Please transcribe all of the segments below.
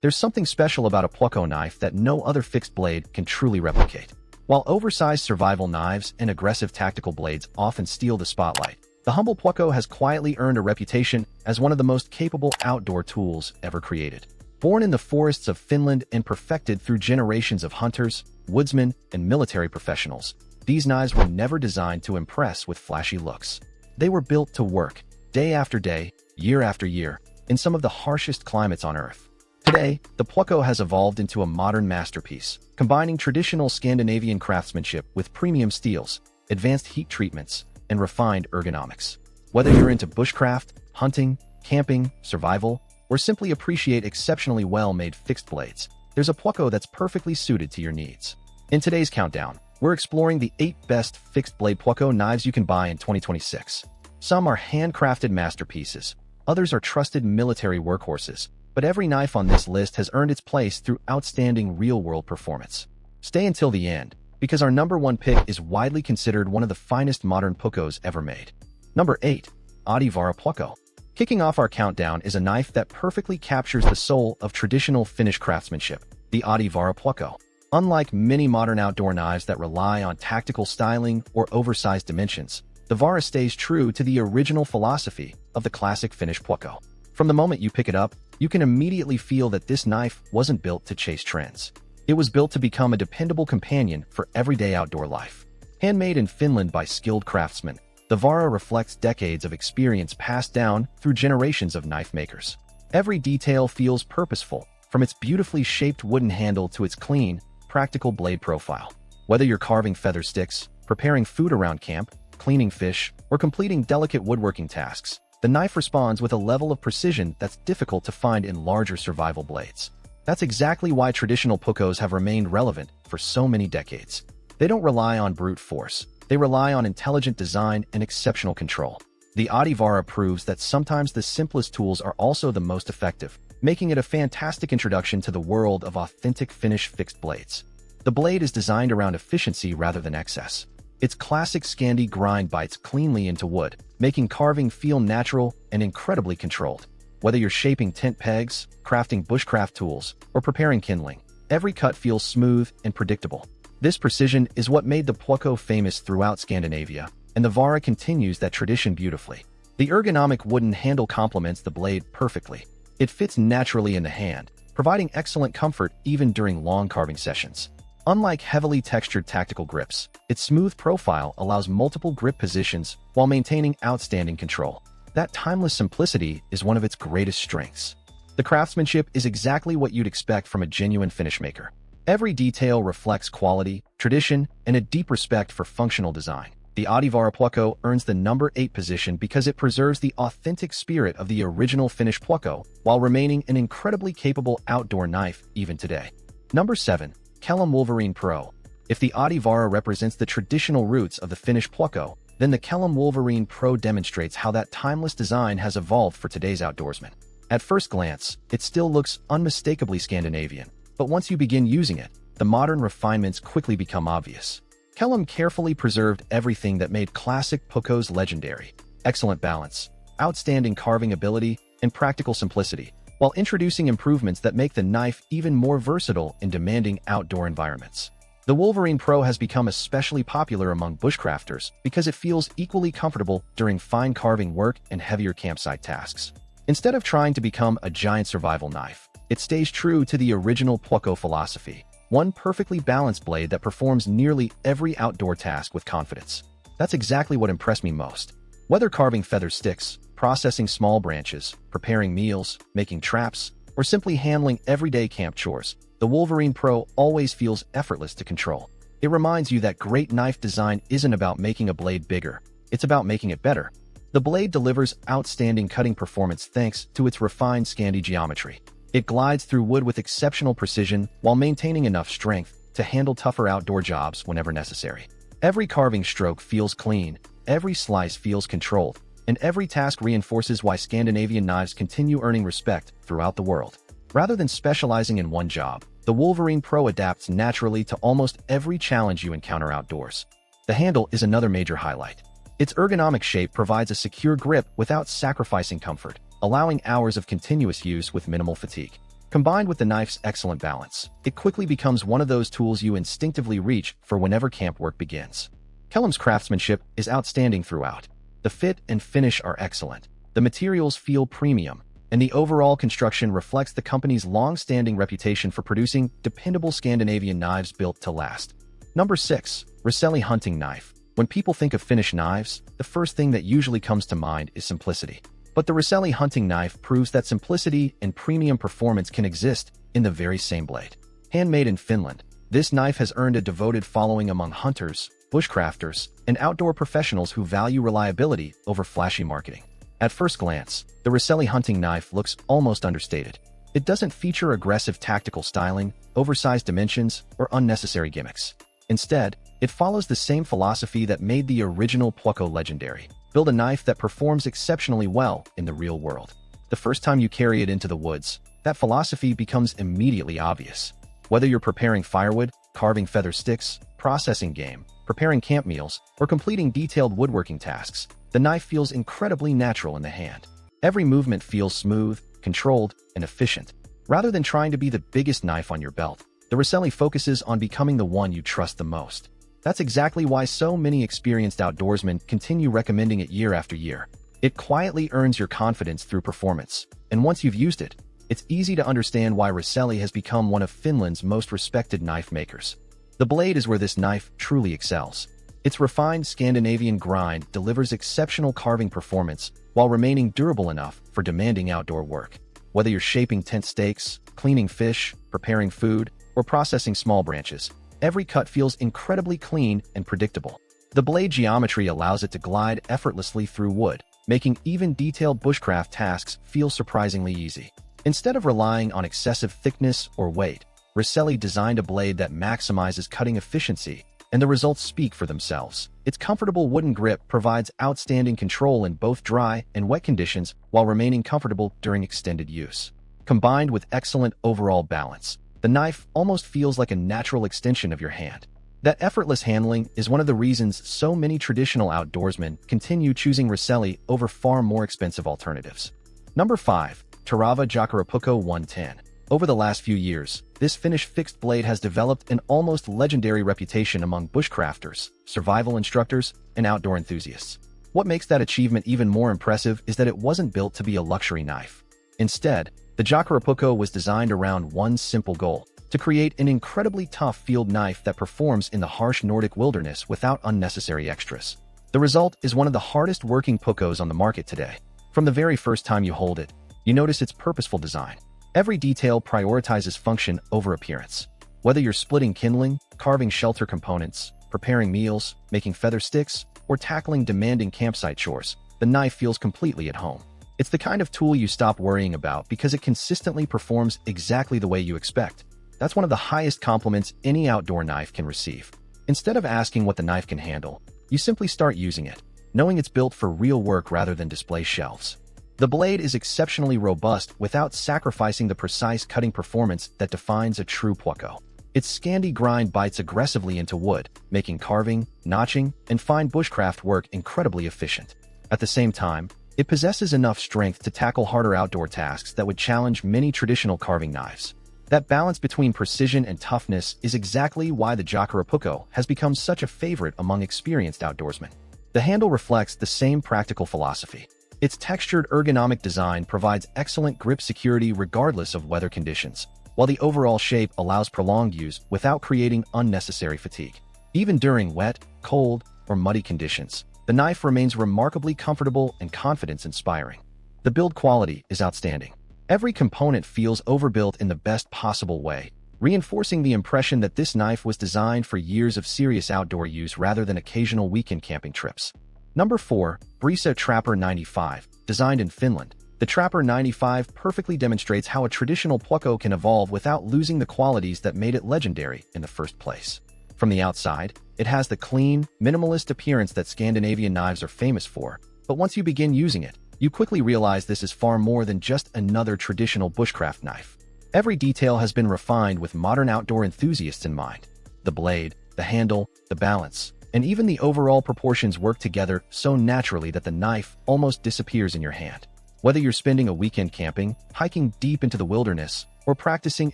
There's something special about a Puco knife that no other fixed blade can truly replicate. While oversized survival knives and aggressive tactical blades often steal the spotlight, the humble Puco has quietly earned a reputation as one of the most capable outdoor tools ever created. Born in the forests of Finland and perfected through generations of hunters, woodsmen, and military professionals, these knives were never designed to impress with flashy looks. They were built to work, day after day, year after year, in some of the harshest climates on Earth. Today, the Puco has evolved into a modern masterpiece, combining traditional Scandinavian craftsmanship with premium steels, advanced heat treatments, and refined ergonomics. Whether you're into bushcraft, hunting, camping, survival, or simply appreciate exceptionally well-made fixed blades, there's a Puco that's perfectly suited to your needs. In today's countdown, we're exploring the 8 best fixed-blade Puco knives you can buy in 2026. Some are handcrafted masterpieces, others are trusted military workhorses, but every knife on this list has earned its place through outstanding real-world performance. Stay until the end, because our number 1 pick is widely considered one of the finest modern Pucos ever made. Number 8. Adivar PCO. Kicking off our countdown is a knife that perfectly captures the soul of traditional Finnish craftsmanship, the Adivar PCO. Unlike many modern outdoor knives that rely on tactical styling or oversized dimensions, the Vaara stays true to the original philosophy of the classic Finnish Puco. From the moment you pick it up, you can immediately feel that this knife wasn't built to chase trends. It was built to become a dependable companion for everyday outdoor life. Handmade in Finland by skilled craftsmen, the Vaara reflects decades of experience passed down through generations of knife makers. Every detail feels purposeful, from its beautifully shaped wooden handle to its clean, practical blade profile. Whether you're carving feather sticks, preparing food around camp, cleaning fish, or completing delicate woodworking tasks, the knife responds with a level of precision that's difficult to find in larger survival blades. That's exactly why traditional Pucos have remained relevant for so many decades. They don't rely on brute force. They rely on intelligent design and exceptional control. The Adivar proves that sometimes the simplest tools are also the most effective, making it a fantastic introduction to the world of authentic Finnish fixed blades. The blade is designed around efficiency rather than excess. Its classic Scandi grind bites cleanly into wood, making carving feel natural and incredibly controlled. Whether you're shaping tent pegs, crafting bushcraft tools, or preparing kindling, every cut feels smooth and predictable. This precision is what made the Puco famous throughout Scandinavia, and the Vaara continues that tradition beautifully. The ergonomic wooden handle complements the blade perfectly. It fits naturally in the hand, providing excellent comfort even during long carving sessions. Unlike heavily textured tactical grips, its smooth profile allows multiple grip positions while maintaining outstanding control. That timeless simplicity is one of its greatest strengths. The craftsmanship is exactly what you'd expect from a genuine Finnish maker. Every detail reflects quality, tradition, and a deep respect for functional design. The Adivar Puco earns the number 8 position because it preserves the authentic spirit of the original Finnish Puco while remaining an incredibly capable outdoor knife even today. Number 7. Kellum Wolverine Pro. If the Adivar represents the traditional roots of the Finnish Puco, then the Kellum Wolverine Pro demonstrates how that timeless design has evolved for today's outdoorsman. At first glance, it still looks unmistakably Scandinavian, but once you begin using it, the modern refinements quickly become obvious. Kellam carefully preserved everything that made classic Pucos legendary: excellent balance, outstanding carving ability, and practical simplicity, while introducing improvements that make the knife even more versatile in demanding outdoor environments. The Wolverine Pro has become especially popular among bushcrafters because it feels equally comfortable during fine carving work and heavier campsite tasks. Instead of trying to become a giant survival knife, it stays true to the original Puco philosophy, one perfectly balanced blade that performs nearly every outdoor task with confidence. That's exactly what impressed me most. Whether carving feather sticks, processing small branches, preparing meals, making traps, or simply handling everyday camp chores, the Wolverine Pro always feels effortless to control. It reminds you that great knife design isn't about making a blade bigger, it's about making it better. The blade delivers outstanding cutting performance thanks to its refined Scandi geometry. It glides through wood with exceptional precision while maintaining enough strength to handle tougher outdoor jobs whenever necessary. Every carving stroke feels clean, every slice feels controlled, and every task reinforces why Scandinavian knives continue earning respect throughout the world. Rather than specializing in one job, the Wolverine Pro adapts naturally to almost every challenge you encounter outdoors. The handle is another major highlight. Its ergonomic shape provides a secure grip without sacrificing comfort, allowing hours of continuous use with minimal fatigue. Combined with the knife's excellent balance, it quickly becomes one of those tools you instinctively reach for whenever camp work begins. Kellam's craftsmanship is outstanding throughout. The fit and finish are excellent. The materials feel premium, and the overall construction reflects the company's long-standing reputation for producing dependable Scandinavian knives built to last. Number 6. Roselli Hunting Knife. When people think of Finnish knives, the first thing that usually comes to mind is simplicity. But the Roselli hunting knife proves that simplicity and premium performance can exist in the very same blade. Handmade in Finland, this knife has earned a devoted following among hunters, bushcrafters, and outdoor professionals who value reliability over flashy marketing. At first glance, the Roselli hunting knife looks almost understated. It doesn't feature aggressive tactical styling, oversized dimensions, or unnecessary gimmicks. Instead, it follows the same philosophy that made the original Puco legendary. Build a knife that performs exceptionally well in the real world. The first time you carry it into the woods, that philosophy becomes immediately obvious. Whether you're preparing firewood, carving feather sticks, processing game, preparing camp meals, or completing detailed woodworking tasks, the knife feels incredibly natural in the hand. Every movement feels smooth, controlled, and efficient. Rather than trying to be the biggest knife on your belt, the Roselli focuses on becoming the one you trust the most. That's exactly why so many experienced outdoorsmen continue recommending it year after year. It quietly earns your confidence through performance, and once you've used it, it's easy to understand why Roselli has become one of Finland's most respected knife makers. The blade is where this knife truly excels. Its refined Scandinavian grind delivers exceptional carving performance while remaining durable enough for demanding outdoor work. Whether you're shaping tent stakes, cleaning fish, preparing food, or processing small branches, every cut feels incredibly clean and predictable. The blade geometry allows it to glide effortlessly through wood, making even detailed bushcraft tasks feel surprisingly easy. Instead of relying on excessive thickness or weight, Roselli designed a blade that maximizes cutting efficiency, and the results speak for themselves. Its comfortable wooden grip provides outstanding control in both dry and wet conditions while remaining comfortable during extended use. Combined with excellent overall balance, the knife almost feels like a natural extension of your hand. That effortless handling is one of the reasons so many traditional outdoorsmen continue choosing Roselli over far more expensive alternatives. Number 5. Terävä Jakarapoko 110. Over the last few years, this Finnish fixed blade has developed an almost legendary reputation among bushcrafters, survival instructors, and outdoor enthusiasts. What makes that achievement even more impressive is that it wasn't built to be a luxury knife. Instead, the Jakarapoko was designed around one simple goal: to create an incredibly tough field knife that performs in the harsh Nordic wilderness without unnecessary extras. The result is one of the hardest working Pucos on the market today. From the very first time you hold it, you notice its purposeful design. Every detail prioritizes function over appearance. Whether you're splitting kindling, carving shelter components, preparing meals, making feather sticks, or tackling demanding campsite chores, the knife feels completely at home. It's the kind of tool you stop worrying about because it consistently performs exactly the way you expect. That's one of the highest compliments any outdoor knife can receive. Instead of asking what the knife can handle, you simply start using it, knowing it's built for real work rather than display shelves. The blade is exceptionally robust without sacrificing the precise cutting performance that defines a true Puco. Its Scandi grind bites aggressively into wood, making carving, notching, and fine bushcraft work incredibly efficient. At the same time, it possesses enough strength to tackle harder outdoor tasks that would challenge many traditional carving knives. That balance between precision and toughness is exactly why the Jakarapoko has become such a favorite among experienced outdoorsmen. The handle reflects the same practical philosophy. Its textured ergonomic design provides excellent grip security regardless of weather conditions, while the overall shape allows prolonged use without creating unnecessary fatigue. Even during wet, cold, or muddy conditions, the knife remains remarkably comfortable and confidence-inspiring. The build quality is outstanding. Every component feels overbuilt in the best possible way, reinforcing the impression that this knife was designed for years of serious outdoor use rather than occasional weekend camping trips. Number 4. Briea Trapper 95. Designed in Finland, the Trapper 95 perfectly demonstrates how a traditional Puco can evolve without losing the qualities that made it legendary in the first place. From the outside, it has the clean, minimalist appearance that Scandinavian knives are famous for, but once you begin using it, you quickly realize this is far more than just another traditional bushcraft knife. Every detail has been refined with modern outdoor enthusiasts in mind. The blade, the handle, the balance, and even the overall proportions work together so naturally that the knife almost disappears in your hand. Whether you're spending a weekend camping, hiking deep into the wilderness, or practicing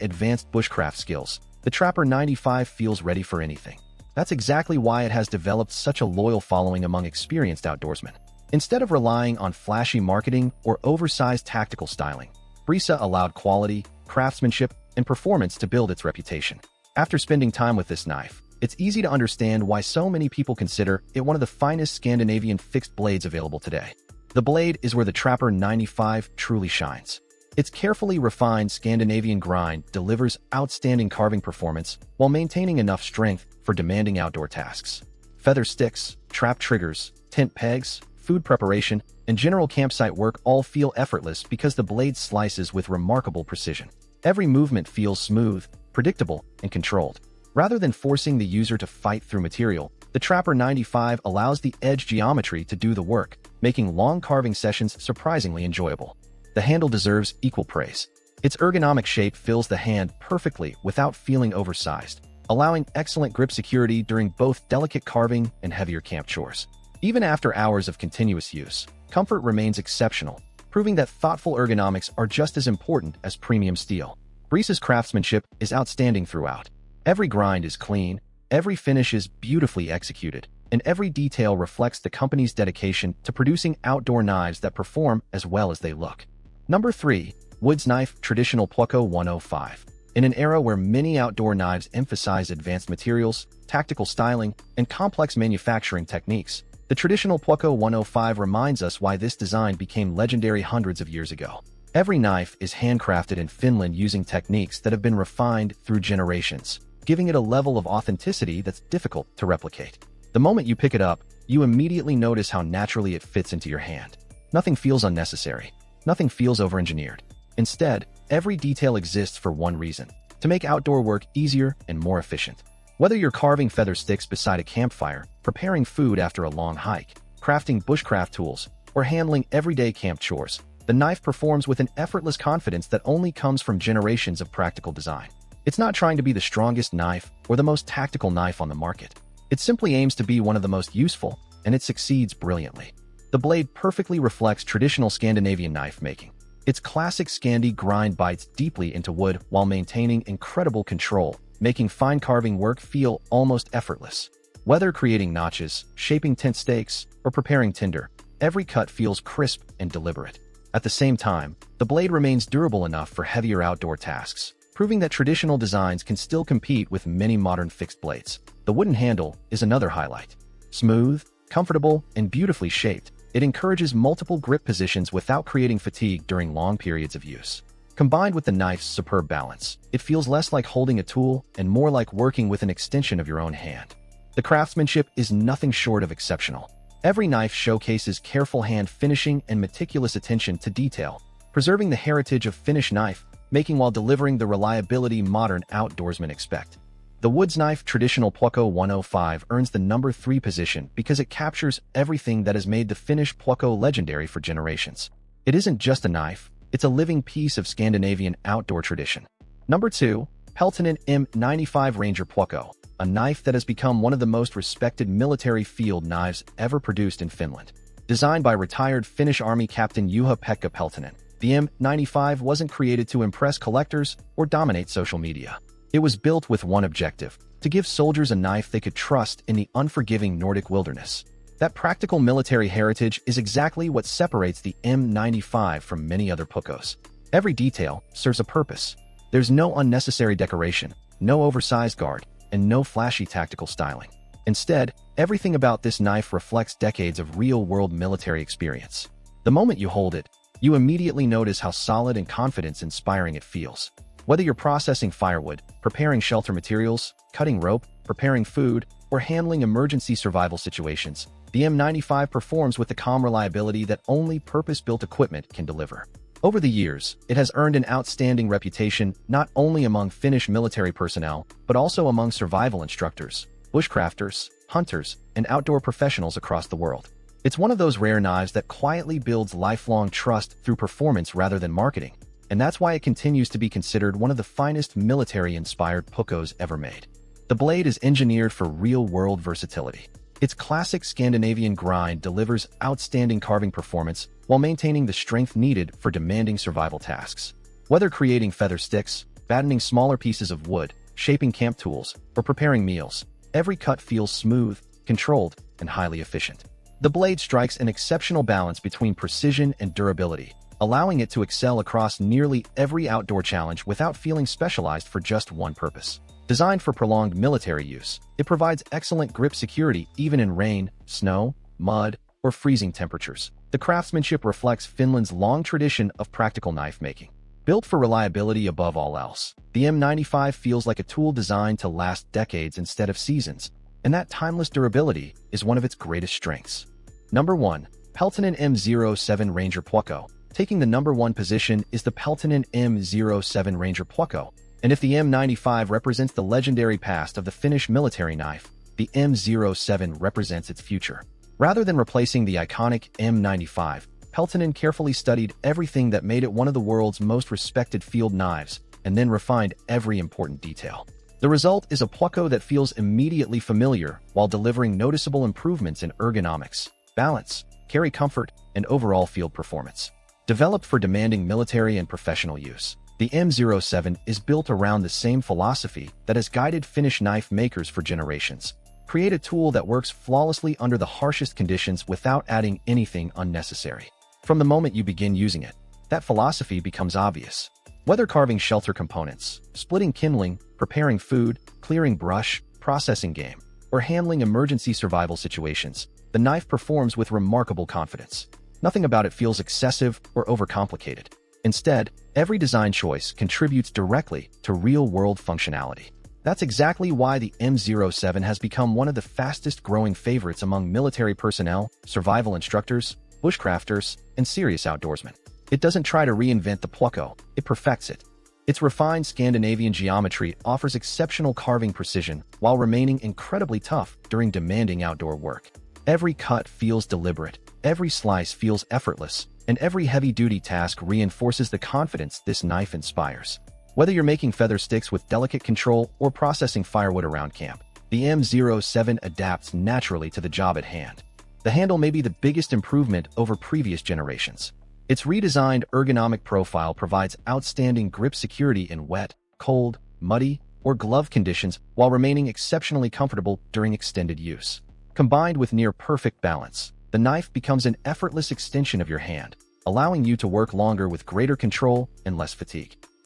advanced bushcraft skills, the Trapper 95 feels ready for anything. That's exactly why it has developed such a loyal following among experienced outdoorsmen. Instead of relying on flashy marketing or oversized tactical styling, Brisa allowed quality, craftsmanship, and performance to build its reputation. After spending time with this knife, it's easy to understand why so many people consider it one of the finest Scandinavian fixed blades available today. The blade is where the Trapper 95 truly shines. Its carefully refined Scandinavian grind delivers outstanding carving performance while maintaining enough strength for demanding outdoor tasks. Feather sticks, trap triggers, tent pegs, food preparation, and general campsite work all feel effortless because the blade slices with remarkable precision. Every movement feels smooth, predictable, and controlled. Rather than forcing the user to fight through material, the Trapper 95 allows the edge geometry to do the work, making long carving sessions surprisingly enjoyable. The handle deserves equal praise. Its ergonomic shape fills the hand perfectly without feeling oversized, allowing excellent grip security during both delicate carving and heavier camp chores. Even after hours of continuous use, comfort remains exceptional, proving that thoughtful ergonomics are just as important as premium steel. Brisa's craftsmanship is outstanding throughout. Every grind is clean, every finish is beautifully executed, and every detail reflects the company's dedication to producing outdoor knives that perform as well as they look. Number 3. Woodsknife Traditional Puco 105. In an era where many outdoor knives emphasize advanced materials, tactical styling, and complex manufacturing techniques, the traditional Puco 105 reminds us why this design became legendary hundreds of years ago. Every knife is handcrafted in Finland using techniques that have been refined through generations, giving it a level of authenticity that's difficult to replicate. The moment you pick it up, you immediately notice how naturally it fits into your hand. Nothing feels unnecessary. Nothing feels over-engineered. Instead, every detail exists for one reason: to make outdoor work easier and more efficient. Whether you're carving feather sticks beside a campfire, preparing food after a long hike, crafting bushcraft tools, or handling everyday camp chores, the knife performs with an effortless confidence that only comes from generations of practical design. It's not trying to be the strongest knife or the most tactical knife on the market. It simply aims to be one of the most useful, and it succeeds brilliantly. The blade perfectly reflects traditional Scandinavian knife making. Its classic Scandi grind bites deeply into wood while maintaining incredible control, making fine carving work feel almost effortless. Whether creating notches, shaping tent stakes, or preparing tinder, every cut feels crisp and deliberate. At the same time, the blade remains durable enough for heavier outdoor tasks, proving that traditional designs can still compete with many modern fixed blades. The wooden handle is another highlight. Smooth, comfortable, and beautifully shaped, it encourages multiple grip positions without creating fatigue during long periods of use. Combined with the knife's superb balance, it feels less like holding a tool and more like working with an extension of your own hand. The craftsmanship is nothing short of exceptional. Every knife showcases careful hand finishing and meticulous attention to detail, preserving the heritage of Finnish knife making while delivering the reliability modern outdoorsmen expect. The Woodsknife Traditional Puco 105 earns the number 3 position because it captures everything that has made the Finnish Puco legendary for generations. It isn't just a knife, it's a living piece of Scandinavian outdoor tradition. Number 2. Pelton M95 Ranger Puco, a knife that has become one of the most respected military field knives ever produced in Finland. Designed by retired Finnish Army Captain Juha-Pekka Peltonen, the M95 wasn't created to impress collectors or dominate social media. It was built with one objective: to give soldiers a knife they could trust in the unforgiving Nordic wilderness. That practical military heritage is exactly what separates the M95 from many other Pucos. Every detail serves a purpose. There's no unnecessary decoration, no oversized guard, and no flashy tactical styling. Instead, everything about this knife reflects decades of real-world military experience. The moment you hold it, you immediately notice how solid and confidence-inspiring it feels. Whether you're processing firewood, preparing shelter materials, cutting rope, preparing food, or handling emergency survival situations, the M95 performs with the calm reliability that only purpose-built equipment can deliver. Over the years, it has earned an outstanding reputation not only among Finnish military personnel, but also among survival instructors, bushcrafters, hunters, and outdoor professionals across the world. It's one of those rare knives that quietly builds lifelong trust through performance rather than marketing, and that's why it continues to be considered one of the finest military-inspired Pucos ever made. The blade is engineered for real-world versatility. Its classic Scandinavian grind delivers outstanding carving performance while maintaining the strength needed for demanding survival tasks. Whether creating feather sticks, battening smaller pieces of wood, shaping camp tools, or preparing meals, every cut feels smooth, controlled, and highly efficient. The blade strikes an exceptional balance between precision and durability, allowing it to excel across nearly every outdoor challenge without feeling specialized for just one purpose. Designed for prolonged military use, it provides excellent grip security even in rain, snow, mud, or freezing temperatures. The craftsmanship reflects Finland's long tradition of practical knife making. Built for reliability above all else, the M95 feels like a tool designed to last decades instead of seasons, and that timeless durability is one of its greatest strengths. Number 1. Pelton M07 Ranger Puco. Taking the number 1 position is the Pelton M07 Ranger Puco, and if the M95 represents the legendary past of the Finnish military knife, the M07 represents its future. Rather than replacing the iconic M95, Peltonen carefully studied everything that made it one of the world's most respected field knives, and then refined every important detail. The result is a Puco that feels immediately familiar while delivering noticeable improvements in ergonomics, balance, carry comfort, and overall field performance. Developed for demanding military and professional use, the M07 is built around the same philosophy that has guided Finnish knife makers for generations. Create a tool that works flawlessly under the harshest conditions without adding anything unnecessary. From the moment you begin using it, that philosophy becomes obvious. Whether carving shelter components, splitting kindling, preparing food, clearing brush, processing game, or handling emergency survival situations, the knife performs with remarkable confidence. Nothing about it feels excessive or overcomplicated. Instead, every design choice contributes directly to real-world functionality. That's exactly why the M07 has become one of the fastest-growing favorites among military personnel, survival instructors, bushcrafters, and serious outdoorsmen. It doesn't try to reinvent the Puco, it perfects it. Its refined Scandinavian geometry offers exceptional carving precision while remaining incredibly tough during demanding outdoor work. Every cut feels deliberate, every slice feels effortless, and every heavy-duty task reinforces the confidence this knife inspires. Whether you're making feather sticks with delicate control or processing firewood around camp, the M07 adapts naturally to the job at hand. The handle may be the biggest improvement over previous generations. Its redesigned ergonomic profile provides outstanding grip security in wet, cold, muddy, or glove conditions while remaining exceptionally comfortable during extended use. Combined with near-perfect balance, the knife becomes an effortless extension of your hand, allowing you to work longer with greater control and less fatigue.